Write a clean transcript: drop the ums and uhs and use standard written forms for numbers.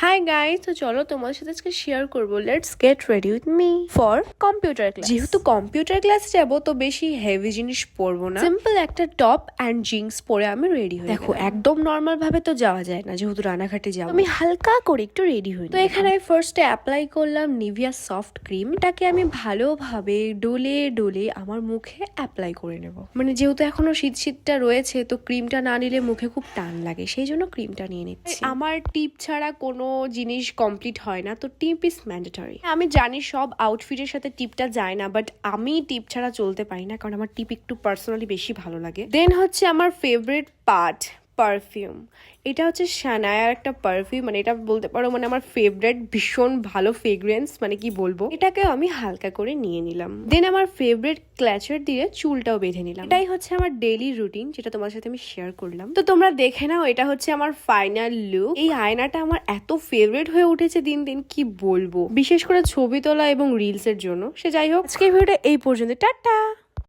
Hi guys, তো চলো তোমাদের সাথে আজকে শেয়ার করব let's get ready with me for computer class. যেহেতু কম্পিউটার ক্লাস যাব তো বেশি হেভি জিনিস পরবো না, সিম্পল একটা টপ অ্যান্ড জিন্স পরে আমি রেডি হই। দেখো একদম নর্মাল ভাবে তো যাওয়া যায় না, যেহেতু রানাঘাটে যাবো, আমি হালকা করে একটু রেডি হই। তো এখানে আমি ফার্স্টে অ্যাপ্লাই করলাম নিভিয়া সফট ক্রিম। এটাকে আমি ভালোভাবে ডলে ডলে আমার মুখে অ্যাপ্লাই করে নেব। মানে যেহেতু এখনো শীতটা রয়েছে তো ক্রিমটা না নিলে মুখে খুব টান লাগে, সেই জন্য ক্রিমটা নিয়ে নিচ্ছি। আমার টিপ ছাড়া কোনো জিনিস কমপ্লিট হয় না, তো টিপ ইজ ম্যান্ডেটরি। আমি জানি সব আউটফিটের সাথে টিপটা যায় না, বাট আমি টিপ ছাড়া চলতে পারি না, কারণ আমার টিপ একটু পার্সোনালি বেশি ভালো লাগে। দেন হচ্ছে আমার ফেভারিট পার্ট, পারফিউম। এটা হচ্ছে শানায়ার একটা পারফিউম, মানে এটা বলতে পারো মানে আমার ফেভারিট, ভীষণ ভালো ফ্রেগ্রেন্স, মানে কি বলবো। এটাকেও আমি হালকা করে নিয়ে নিলাম। দেন আমার ফেভারিট ক্ল্যাচার দিয়ে চুলটাও বেঁধে নিলাম। এটাই হচ্ছে আমার ডেইলি রুটিন, যেটা তোমার সাথে আমি শেয়ার করলাম। তো তোমরা দেখে নাও, এটা হচ্ছে আমার ফাইনাল লুক। এই আয়নাটা আমার এত ফেভারিট হয়ে উঠেছে দিন দিন, কি বলবো, বিশেষ করে ছবি তোলা এবং রিলস এর জন্য। সে যাই হোক, আজকের ভিডিওটা এই পর্যন্ত। টাটা।